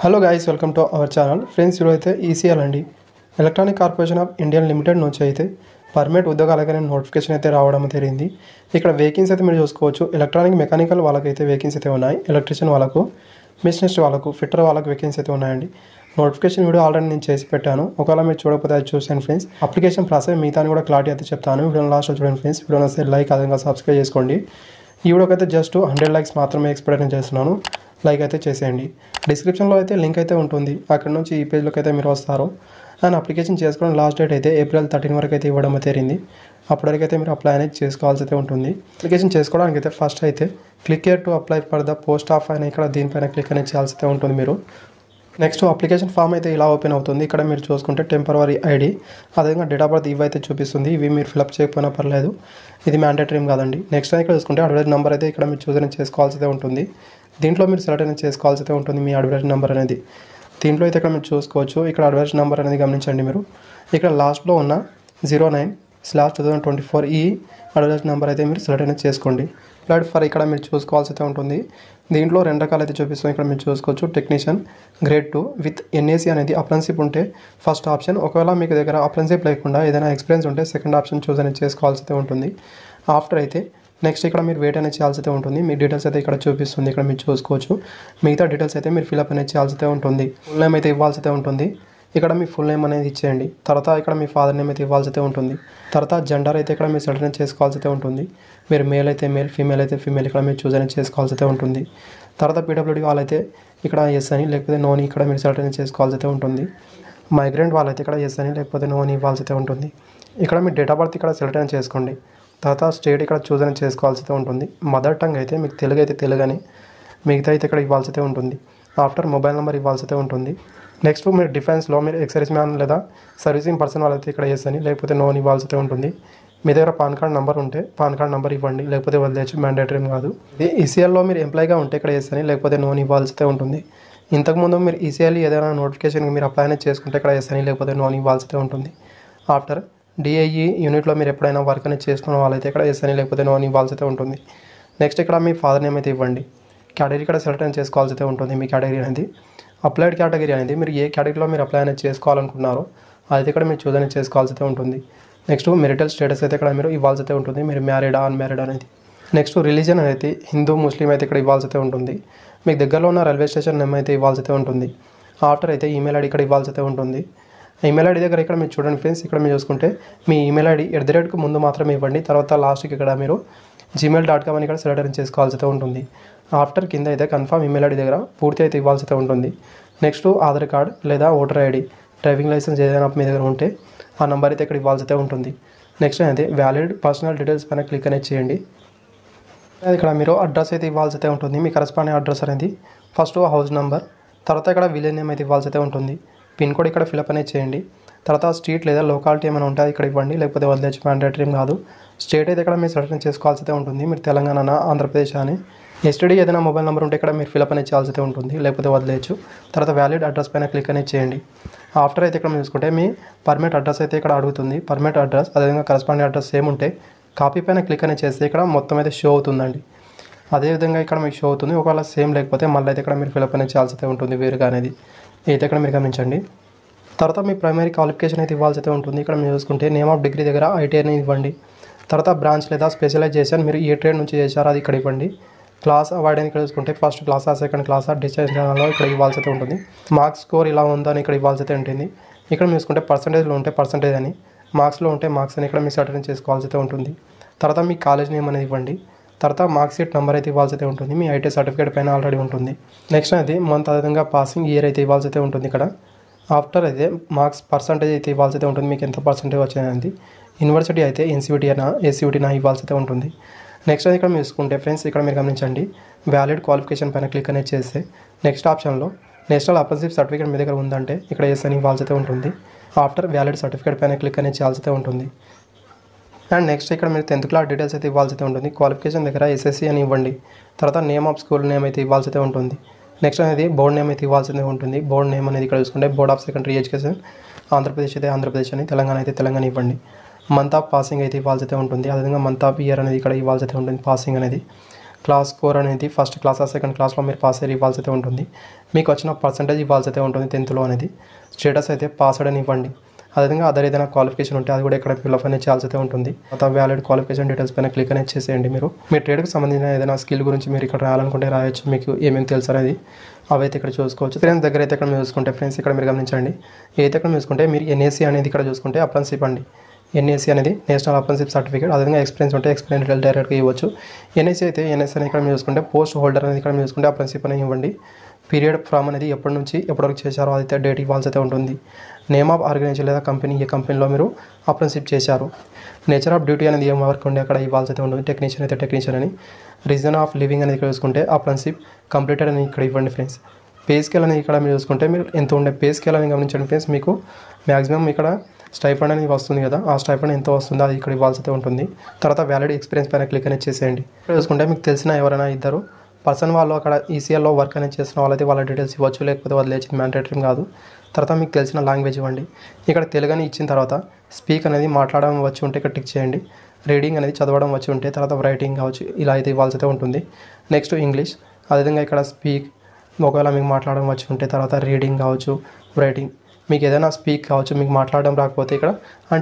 Hello guys, welcome to our channel. Friends, ఈరోజు అయితే ECL అండి, electronic corporation of India limited నుంచి అయితే పర్మనెంట్ ఉద్యోగాలకైనా నోటిఫికేషన్ అయితే రావడం జరిగింది. ఇక్కడ వేకెన్సీ అయితే మీరు చూసుకోవచ్చు. ఎలక్ట్రానిక్ మెకానికల్ వాళ్ళకైతే వేకెన్సీ అయితే ఉన్నాయి, ఎలక్ట్రీషియన్ వాళ్ళకు, మిషనిస్ట్ వాళ్ళకు, ఫిట్టర్ వాళ్ళకు వేకెన్సీ అయితే ఉన్నాయండి. నోటిఫికేషన్ వీడియో ఆల్రెడీ నేను చేసి పెట్టాను. ఒకవేళ మీరు చూడకపోతే అది చూసాను ఫ్రెండ్స్. అప్లికేషన్ ప్రాసెస్ మిగతాని కూడా క్లారిటీ అయితే చెప్తాను. వీడియో లాస్ట్లో చూడండి ఫ్రెండ్స్. వీడియో వస్తే లైక్ అదేవిధంగా సబ్స్క్రైబ్ చేసుకోండి. ఈ వీడియోకి అయితే జస్ట్ 100 లైక్స్ మాత్రమే ఎక్స్పెక్ట్ చేస్తున్నాను. లైక్ అయితే చేసేయండి. డిస్క్రిప్షన్లో అయితే లింక్ అయితే ఉంటుంది, అక్కడ నుంచి ఈ పేజ్లోకి అయితే మీరు వస్తారు. అండ్ అప్లికేషన్ చేసుకోవడం లాస్ట్ డేట్ అయితే April 13 వరకు అయితే ఇవ్వడం జరిగింది. అప్పటివరకు అయితే మీరు అప్లై అనేది చేసుకోవాల్సి అయితే ఉంటుంది. అప్లికేషన్ చేసుకోవడానికి అయితే ఫస్ట్ అయితే click here to apply for the post of అయినా ఇక్కడ దీనిపైన క్లిక్ అనేది చేయాల్సి అయితే ఉంటుంది మీరు. నెక్స్ట్ అప్లికేషన్ ఫామ్ అయితే ఇలా ఓపెన్ అవుతుంది. ఇక్కడ మీరు చూసుకుంటే టెంపరరీ ఐడి, అదేవిధంగా డేట్ ఆఫ్ బర్త్ ఇవి అయితే చూపిస్తుంది. ఇవి మీరు ఫిల్అప్ చేయకపోయినా పర్లేదు, ఇది మ్యాండేటరీ కాదండి. నెక్స్ట్ ఇక్కడ చూసుకుంటే అడ్వర్టైజ్ నెంబర్ అయితే ఇక్కడ మీరు చూస్ చేసుకోవాల్సి అయితే ఉంటుంది. దీంట్లో మీరు సెలెక్ట్ అనేది చేసుకోవాల్సి అయితే ఉంటుంది మీ అడ్వర్టైజ్ నెంబర్ అనేది. దీంట్లో అయితే ఇక్కడ మీరు చూసుకోవచ్చు. ఇక్కడ అడ్వర్టైజ్ నెంబర్ అనేది గమనించండి మీరు. ఇక్కడ లాస్ట్లో ఉన్న 09/2024 ఈ అడ్వర్టైజ్ నెంబర్ అయితే మీరు సెలెక్ట్ అనేది చేసుకోండి. అప్లైడ్ ఫర్ ఇక్కడ మీరు చూసుకోవాల్సి అయితే ఉంటుంది. దీంట్లో 2 రకాలు అయితే చూపిస్తాం. ఇక్కడ మీరు చూసుకోవచ్చు. టెక్నీషియన్ గ్రేడ్ 2 విత్ ఎన్ఏసీ అనేది అప్రెంటిస్‌షిప్ ఉంటే ఫస్ట్ ఆప్షన్. ఒకవేళ మీకు దగ్గర అప్రెంటిస్‌షిప్ లేకుండా ఏదైనా ఎక్స్పీరియన్స్ ఉంటే సెకండ్ ఆప్షన్ చూస్ అనేది చేసుకోవాల్సి అయితే ఉంటుంది. ఆఫ్టర్ అయితే నెక్స్ట్ ఇక్కడ మీరు వెయిట్ అనేది చేయాల్సి అయితే ఉంటుంది. మీ డీటెయిల్స్ అయితే ఇక్కడ చూపిస్తుంది. ఇక్కడ మీరు చూసుకోవచ్చు. మిగతా డీటెయిల్స్ అయితే మీరు ఫిల్అప్ అనేది చేయాల్సి అయితే ఉంటుంది. ఫుల్ నేమ్ అయితే ఇవ్వాల్సి అయితే ఉంటుంది. ఇక్కడ మీ ఫుల్ నేమ్ అనేది ఇచ్చేయండి. తర్వాత ఇక్కడ మీ ఫాదర్ నేమ్ అయితే ఇవ్వాల్సి అయితే ఉంటుంది. తర్వాత జెండర్ అయితే ఇక్కడ మీరు సెలెక్ట్ చేసుకోవాల్సి అయితే ఉంటుంది. మీరు మేల్ అయితే మేల్, ఫీమేల్ అయితే ఫీమేల్ ఇక్కడ మీరు చూస్ అనేది చేసుకోవాల్సి అయితే ఉంటుంది. తర్వాత పీడబ్ల్యూడీ వాళ్ళైతే ఇక్కడ ఎస్ అని లేకపోతే నో అని ఇక్కడ మీరు సెలెక్ట్ అనేది చేసుకోవాల్సి అయితే ఉంటుంది. మైగ్రెంట్ వాళ్ళైతే ఇక్కడ ఎస్ అని లేకపోతే నో అని ఇవ్వాల్సి అయితే ఉంటుంది. ఇక్కడ మీ డేట్ ఆఫ్ బర్త్ ఇక్కడ సెలెక్ట్ అనేది చేసుకోండి. తర్వాత స్టేట్ ఇక్కడ చూస్ అనేది చేసుకోవాల్సి అయితే ఉంటుంది. మదర్ టంగ్ అయితే మీకు తెలుగు అయితే తెలుగు అని, మిగతా అయితే ఇక్కడ ఇవ్వాల్సి అయితే ఉంటుంది. ఆఫ్టర్ మొబైల్ నెంబర్ ఇవ్వాల్సి అయితే ఉంటుంది. నెక్స్ట్ మీరు డిఫెన్స్లో మీరు ఎక్సైజ్ మ్యాన్ లేదా సర్వీసింగ్ పర్సన్ వాళ్ళైతే ఇక్కడ ఎస్ అని లేకపోతే నో అని ఇవ్వాల్సి అయితే ఉంటుంది. మీ దగ్గర పాన్ కార్డ్ నెంబర్ ఉంటే పాన్ కార్డ్ నెంబర్ ఇవ్వండి, లేకపోతే వదిలేచ్చు, మ్యాండేటరీ కాదు. ఇది ఈసీఎల్లో మీరు ఎంప్లాయ్గా ఉంటే ఇక్కడ ఎస్ అని లేకపోతే నో అని ఇవ్వాల్సి అయితే ఉంటుంది. ఇంతకుముందు మీరు ఈసీఎల్ ఏదైనా నోటిఫికేషన్కి మీరు అప్లై అనేది చేసుకుంటే ఇక్కడ ఎస్ అని లేకపోతే నో అని ఇవ్వాల్సి అయితే ఉంటుంది. ఆఫ్టర్ డిఐఈ యూనిట్లో మీరు ఎప్పుడైనా వర్క్ అనేది చేసుకున్న వాళ్ళైతే ఇక్కడ ఎస్ అని లేకపోతే నో అని ఇవ్వాల్సి అయితే ఉంటుంది. నెక్స్ట్ ఇక్కడ మీ ఫాదర్ నేమ్ అయితే ఇవ్వండి. కేటగిరీ ఇక్కడ సెలెక్ట్ అనేది చేసుకోవాల్సి అయితే ఉంటుంది. మీ కేటగిరీ అనేది అప్లైడ్ కేటగిరీ అనేది మీరు ఏ కేటగిరీలో మీరు అప్లై అనేది చేసుకోవాలనుకున్నారో అది ఇక్కడ మీరు చూస్ అనేది చేసుకోవాల్సి అయితే ఉంటుంది. నెక్స్ట్ మెరిటల్ స్టేటస్ అయితే ఇక్కడ మీరు ఇవ్వాల్సి అయితే ఉంటుంది. మీరు మ్యారీడా అన్మ్యారీడ్ అనేది. నెక్స్ట్ రిలీజన్ అనేది హిందూ ముస్లిం అయితే ఇక్కడ ఇవ్వాల్సి అయితే ఉంటుంది. మీకు దగ్గరలో ఉన్న రైల్వే స్టేషన్ నేమ్ అయితే ఇవ్వాల్సి అయితే ఉంటుంది. ఆఫ్టర్ అయితే ఈమెయిల్ ఐడి ఇక్కడ ఇవ్వాల్సి అయితే ఉంటుంది. ఈమెయిల్ ఐడి దగ్గర ఇక్కడ మీరు చూడండి ఫ్రెండ్స్. ఇక్కడ మీరు చూసుకుంటే మీ ఈమెయిల్ ఐడి @ ముందు మాత్రమే ఇవ్వండి. తర్వాత లాస్ట్కి ఇక్కడ మీరు gmail.com అని ఇక్కడ సెలెక్ట్ చేసుకోవాల్సి అయితే ఉంటుంది. ఆఫ్టర్ కింద అయితే కన్ఫర్మ్ ఈమెయిల్ ఐడి దగ్గర పూర్తి అయితే ఇవ్వాల్సి అయితే ఉంటుంది. నెక్స్ట్ ఆధార్ కార్డ్ లేదా ఓటర్ ఐడి, డ్రైవింగ్ లైసెన్స్ ఏదైనా మీ దగ్గర ఉంటే ఆ నెంబర్ అయితే ఇక్కడ ఇవ్వాల్సి అయితే ఉంటుంది. నెక్స్ట్ అయితే వ్యాలిడ్ పర్సనల్ డీటెయిల్స్ పైన క్లిక్ అనేది చేయండి. ఇక్కడ మీరు అడ్రస్ అయితే ఇవ్వాల్సి అయితే ఉంటుంది. మీ కరెస్పాండింగ్ అడ్రస్ అనేది ఫస్ట్ హౌస్ నెంబర్, తర్వాత ఇక్కడ విలేజ్ నేమ్ అయితే ఇవ్వాల్సి అయితే ఉంటుంది. పిన్ కోడ్ ఇక్కడ ఫిల్అప్ అనేది చేయండి. తర్వాత స్ట్రీట్ లేదా లోకాలిటీ ఏమైనా ఉంటే ఇక్కడ ఇవ్వండి, లేకపోతే వదిలేచ్చు, మ్యాండేటరీ కాదు. స్టేట్ అయితే ఇక్కడ మీరు సెలెక్ట్ చేసుకోవాల్సి అయితే ఉంటుంది. మీరు తెలంగాణ, ఆంధ్రప్రదేశ్ అని. ఎస్టీడీ ఏదైనా మొబైల్ నెంబర్ ఉంటే ఇక్కడ మీరు ఫిల్అప్ అనేది చేయాల్సి అయితే ఉంటుంది, లేకపోతే వదిలేచ్చు. తర్వాత వ్యాలిడ్ అడ్రస్ పైన క్లిక్ అనేది చేయండి. ఆఫ్టర్ అయితే ఇక్కడ మీరు చూసుకుంటే మీ పర్మనెంట్ అడ్రస్ అయితే ఇక్కడ అడుగుతుంది. పర్మనెంట్ అడ్రస్ అదేవిధంగా కరెస్పాండింగ్ అడ్రస్ సేమ్ ఉంటే కాపీ పైన క్లిక్ అనేది చేస్తే ఇక్కడ మొత్తం అయితే షో అవుతుందండి. అదేవిధంగా ఇక్కడ మీకు షో అవుతుంది. ఒకవేళ సేమ్ లేకపోతే మళ్ళీ అయితే ఇక్కడ మీరు ఫిల్అప్ అనేది చేయాల్సి అయితే ఉంటుంది వేరుగా అనేది. అయితే ఇక్కడ మీరు గమనించండి. తర్వాత మీ ప్రైమరీ క్వాలిఫికేషన్ అయితే ఇవ్వాల్సి అయితే ఉంటుంది. ఇక్కడ మీరు చూసుకుంటే నేమ్ ఆఫ్ డిగ్రీ దగ్గర ఐటీ అనేది ఇవ్వండి. తర్వాత బ్రాంచ్ లేదా స్పెషలైజేషన్ మీరు ఏ ట్రేడ్ నుంచి చేశారో అది ఇక్కడ ఇవ్వండి. క్లాస్ అవార్డ్ అని ఇక్కడ చూసుకుంటే ఫస్ట్ క్లాసా, సెకండ్ క్లాసా, డిస్టింక్షన్లో ఇక్కడ ఇవ్వాల్సి అయితే ఉంటుంది. మార్క్స్ స్కోర్ ఇలా ఉందో అని ఇక్కడ ఇవ్వాల్సి అయితే ఉంటుంది. ఇక్కడ మీరు చూసుకుంటే పర్సంటేజ్లో ఉంటే పర్సంటేజ్ అని, మార్క్స్లో ఉంటే మార్క్స్ అని ఇక్కడ మీరు సెలెక్ట్ చేసుకోవాల్సి అయితే ఉంటుంది. తర్వాత మీ కాలేజ్ నేమ్ అనేది ఇవ్వండి. తర్వాత మార్క్ షీట్ నెంబర్ అయితే ఇవ్వాల్సి అయితే ఉంటుంది. మీ ఐటీ సర్టిఫికేట్ పైన ఆల్రెడీ ఉంటుంది. నెక్స్ట్ అయితే మంత్ అదేవిధంగా పాసింగ్ ఇయర్ అయితే ఇవ్వాల్సి అయితే ఉంటుంది ఇక్కడ. ఆఫ్టర్ అయితే మార్క్స్ పర్సంటేజ్ అయితే ఇవ్వాల్సి అయితే ఉంటుంది. మీకు ఎంత పర్సంటేజ్ వచ్చింది. యూనివర్సిటీ అయితే ఎన్సీయూటీ అయినా ఏసీయూటీనా ఇవ్వాల్సి అయితే ఉంటుంది. నెక్స్ట్ అయితే ఇక్కడ మీరు చూసుకుంటే ఫ్రెండ్స్ ఇక్కడ మీరు గమనించండి. వ్యాలిడ్ క్వాలిఫికేషన్ పైన క్లిక్ అనేది చేస్తే నెక్స్ట్ ఆప్షన్లో నేషనల్ అప్రెంటిస్‌షిప్ సర్టిఫికేట్ మీ దగ్గర ఉందంటే ఇక్కడ ఎస్ అని ఇవ్వాల్సి అయితే ఉంటుంది. ఆఫ్టర్ వ్యాలిడ్ సర్టిఫికేట్ పైన క్లిక్ అనేది చేయాల్సి అయితే ఉంటుంది. అండ్ నెక్స్ట్ ఇక్కడ మీరు 10th క్లాస్ డీటెయిల్స్ అయితే ఇవ్వాల్సి అయితే ఉంటుంది. క్వాలిఫికేషన్ దగ్గర ఎస్ఎస్సి అని ఇవ్వండి. తర్వాత నేమ్ ఆఫ్ స్కూల్ నేమ్ అయితే ఇవ్వాల్సి అయితే ఉంటుంది. నెక్స్ట్ అనేది బోర్డ్ నేమ్ అయితే ఇవ్వాల్సి ఉంటుంది. బోర్డ్ నేమ్ అనేది ఇక్కడ చూసుకుంటే board of secondary education Andhra Pradesh అయితే ఆంధ్రప్రదేశ్ అని, తెలంగాణ అయితే తెలంగాణ ఇవ్వండి. మంత్ ఆఫ్ పాసింగ్ అయితే ఇవ్వాల్సి అయితే ఉంటుంది. అదేవిధంగా మంత్ ఆఫ్ ఇయర్ అనేది ఇక్కడ ఇవ్వాల్సి అయితే ఉంటుంది పాసింగ్ అనేది. క్లాస్ స్కోర్ అనేది ఫస్ట్ క్లాస్ సెకండ్ క్లాస్లో మీరు పాస్ అయ్యి ఇవ్వాల్సి అయితే ఉంటుంది. మీకు వచ్చిన పర్సంటేజ్ ఇవ్వాల్సి అయితే ఉంటుంది 10th అనేది. స్టేటస్ అయితే పాస్డ్ అని ఇవ్వండి. అదేవిధంగా అదర్ ఏదైనా క్వాలిఫికేషన్ ఉంటే అది కూడా ఇక్కడ ఫిల్అప్ అనేది చేయాల్సి అయితే ఉంటుంది. తర్వాత వ్యాలిడ్ క్వాలిఫికేషన్ డీటెయిల్స్ పైన క్లిక్ అనేది చేసేయండి. మీరు మీ ట్రేడ్కి సంబంధించిన ఏదైనా స్కిల్ గురించి మీరు ఇక్కడ రాయాలనుకుంటే రాయొచ్చు. మీకు ఏమేమి తెలుసు అనేది అవైతే ఇక్కడ చూసుకోవచ్చు. ఫ్రెండ్స్ దగ్గర అయితే ఇక్కడ మీరు చూసుకుంటే ఫ్రెండ్స్ ఇక్కడ మీరు గమనించండి. ఏదైతే ఇక్కడ మీరు చూసుకుంటే మీరు ఎన్ఏసీ అనేది ఇక్కడ చూసుకుంటే అప్రెంటిస్‌షిప్ అండి. ఎన్ఏసీ అనేది నేషనల్ అప్రెంటిస్‌షిప్ సర్టిఫికేట్. అదేవిధంగా ఎక్స్పీరియన్స్ ఉంటే ఎక్స్పీరియన్స్ డీటెయిల్ డైరెక్ట్గా ఇవ్వచ్చు. ఎన్ఏసీ అయితే ఎన్ఎస్ అని ఇక్కడ మీరు చూసుకుంటే పోస్ట్ హోల్డర్ అనేది ఇక్కడ మీరు చూసుకుంటే అప్రెంటిస్‌షిప్ అనేది ఇవ్వండి. పీరియడ్ ఫ్రమ్ అనేది ఎప్పటి నుంచి ఎప్పటివరకు చేశారో అదైతే డేట్ ఇవ్వాల్సి అయితే ఉంటుంది. నేమ్ ఆఫ్ ఆర్గనైజేషన్ లేదా కంపెనీ ఏ కంపెనీలో మీరు అప్రెంటిస్‌షిప్ చేశారు. నేచర్ ఆఫ్ డ్యూటీ అనేది ఏం వర్క్ ఉండి అక్కడ ఇవ్వాల్సి అయితే ఉంటుంది. టెక్నీషియన్ అయితే టెక్నీషియన్ అని. రీజన్ ఆఫ్ లివింగ్ అనేది ఇక్కడ చూసుకుంటే అప్రెంటిస్‌షిప్ కంప్లీటెడ్ అని ఇక్కడ ఇవ్వండి ఫ్రెండ్స్. పే స్కేల్ అనేది ఇక్కడ మీరు చూసుకుంటే మీరు ఎంత ఉండే పే స్కేల్ అని గమనించండి ఫ్రెండ్స్. మీకు మ్యాక్సిమం ఇక్కడ స్టైఫండ్ అనేది వస్తుంది కదా, ఆ స్టైఫండ్ ఎంత వస్తుందో అది ఇక్కడ ఇవ్వాల్సి అయితే ఉంటుంది. తర్వాత వ్యాలిడ్ ఎక్స్పీరియన్స్ పైన క్లిక్ అనేది చేసేయండి. ఇక్కడ చూసుకుంటే మీకు తెలిసిన ఎవరైనా ఇద్దరు పర్సన్ వాళ్ళు అక్కడ ఈసీఎల్లో వర్క్ అనేది చేస్తున్న వాళ్ళైతే వాళ్ళ డీటెయిల్స్ ఇవ్వచ్చు, లేకపోతే వదిలేసి మ్యాండేటరీ కాదు. తర్వాత మీకు తెలిసిన లాంగ్వేజ్ ఇవ్వండి. ఇక్కడ తెలుగు అని ఇచ్చిన తర్వాత స్పీక్ అనేది మాట్లాడడం వచ్చి ఉంటే ఇక్కడ టిక్ చేయండి. రీడింగ్ అనేది చదవడం వచ్చి ఉంటే తర్వాత రైటింగ్ కావచ్చు, ఇలా అయితే ఇవ్వాల్సి అయితే ఉంటుంది. Next English. అదేవిధంగా ఇక్కడ స్పీక్ ఒకవేళ మీకు మాట్లాడడం వచ్చి ఉంటే తర్వాత రీడింగ్ కావచ్చు, రైటింగ్. మీకు ఏదైనా స్పీక్ కావచ్చు, మీకు మాట్లాడడం రాకపోతే ఇక్కడ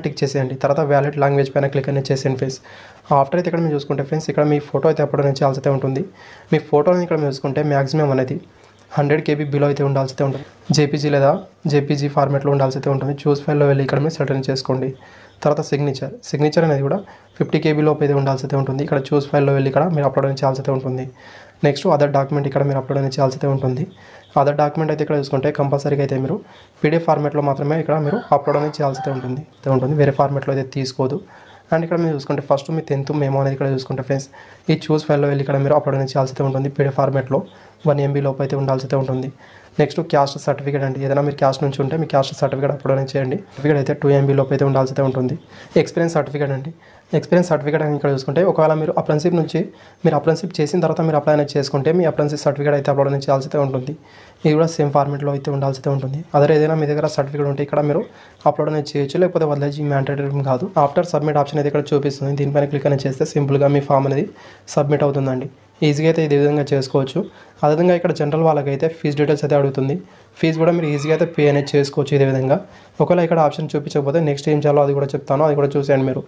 టిక్ చేసేయండి. తర్వాత వ్యాలిడ్ లాంగ్వేజ్ పైన క్లిక్ అనేది చేసేయండి ఫ్రెండ్స్. ఆఫ్టర్ అయితే ఇక్కడ మీరు చూసుకుంటే ఫ్రెండ్స్ ఇక్కడ మీ ఫోటో అయితే అప్పుడు నుంచి చేయాల్సి అయితే ఉంటుంది. మీ ఫోటోని ఇక్కడ మీరు చూసుకుంటే మ్యాక్సిమం అనేది 100 KB బిలో అయితే ఉండాల్సి అయితే ఉంటుంది. జేపీజీ లేదా జేపీజీ ఫార్మేట్లో ఉండాల్సి అయితే ఉంటుంది. చూస్ ఫైల్లో వెళ్ళి ఇక్కడ మీరు సెటిల్ చేసుకోండి. తర్వాత సిగ్నేచర్ అనేది కూడా 50 KB లోపు అయితే ఉండాల్సి అయితే ఉంటుంది. ఇక్కడ చూస్ ఫైల్లో వెళ్ళి ఇక్కడ మీరు అప్లోడ్ అనేది చేయాల్సి అయితే ఉంటుంది. నెక్స్ట్ అదర్ డాక్యుమెంట్ ఇక్కడ మీరు అప్లోడ్ అనేది చేయాల్సి అయితే ఉంటుంది. అదర్ డాక్యుమెంట్ అయితే ఇక్కడ చూసుకుంటే కంపల్సరీగా అయితే మీరు PDF ఫార్మేట్లో మాత్రమే ఇక్కడ మీరు అప్లోడ్ అనేది చేయాల్సి అయితే ఉంటుంది. వేరే ఫార్మేట్లో అయితే తీసుకోదు. అండ్ ఇక్కడ మీరు చూసుకుంటే ఫస్ట్ మీ 10th మెమో అనేది ఇక్కడ చూసుకుంటే ఫ్రెండ్స్ ఈ చూస్ ఫైల్లో వెళ్ళి ఇక్కడ మీరు అప్లోడ్ అనేది చేయాల్సి అయితే ఉంటుంది. PDF ఫార్మేట్లో 1 MB లోపు అయితే ఉండాల్సి అయితే ఉంటుంది. నెక్స్ట్ క్యాస్ట్ సర్టిఫికేట్ అండి. ఏదైనా మీరు క్యాస్ట్ నుంచి ఉంటే మీ క్యాస్ట్ సర్టిఫికేట్ అప్లోడ్ అనేది చేయండి. సర్టిఫికేట్ అయితే 2 MB లోపు అయితే ఉండాల్సి అయితే ఉంటుంది. ఎక్స్పీరియన్స్ సర్టిఫికేట్ అండి. ఎక్స్పీరియన్స్ సర్టిఫికేట్ అని ఇక్కడ చూసుకుంటే ఒకవేళ మీరు అప్రెంటిస్‌షిప్ నుంచి మీరు అప్రెంటిస్‌షిప్ చేసిన తర్వాత మీరు అప్లై అనేది చేసుకుంటే మీ అప్రెంటిస్‌షిప్ సర్టిఫికేట్ అయితే అప్లోడ్ అనేది చేయాల్సి అయితే ఉంటుంది. ఇది కూడా సేమ్ ఫార్మేట్లో అయితే ఉండాల్సి అయితే ఉంటుంది. అదే ఏదైనా మీ దగ్గర సర్టిఫికేట్ ఉంటే ఇక్కడ మీరు అప్లోడ్ అనేది చేయొచ్చు, లేకపోతే వదిలేసి మ్యాండేటరీ కాదు. ఆఫ్టర్ సబ్మిట్ ఆప్షన్ అయితే ఇక్కడ చూపిస్తుంది. దీనిపైన క్లిక్ అనేది చేస్తే సింపుల్గా మీ ఫామ్ అనేది సబ్మిట్ అవుతుందండి. ఈజీగా అయితే ఇదే విధంగా చేసుకోవచ్చు. అదేవిధంగా ఇక్కడ జనరల్ వాళ్ళకైతే ఫీజు డీటెయిల్స్ అయితే అడుగుతుంది. ఫీజు కూడా మీరు ఈజీగా అయితే పే అనేది చేసుకోవచ్చు ఇదే విధంగా. ఒకవేళ ఇక్కడ ఆప్షన్ చూపించకపోతే నెక్స్ట్ ఏం చేయాలో అది కూడా చెప్తాను, అది కూడా చూసేయండి మీరు.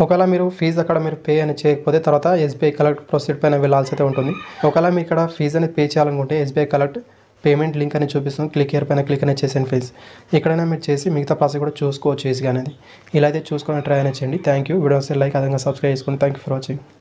ఒకవేళ మీరు ఫీజు అక్కడ మీరు పే అనేది చేయకపోతే తర్వాత SBI కలెక్ట్ ప్రొసీడ్ పైన వెళ్ళాల్సి అయితే ఉంటుంది. ఒకవేళ మీరు ఇక్కడ ఫీజు అనేది పే చేయాలనుకుంటే SBI కలెక్ట్ పేమెంట్ లింక్ అనేది చూపిస్తుంది. క్లిక్ హియర్ పైన క్లిక్ అనేది చేసేయండి ఫ్రెండ్స్. ఎక్కడైనా మీరు చేసి మిగతా ప్రాసెస్ కూడా చూసుకోవచ్చు ఈజీగా అనేది. ఇలా అయితే చూసుకొని ట్రై అనేది చేయండి. Thank you. వీడియోస్ లైక్ అదేవిధంగా సబ్స్క్రైబ్ చేసుకోండి. Thank you for watching.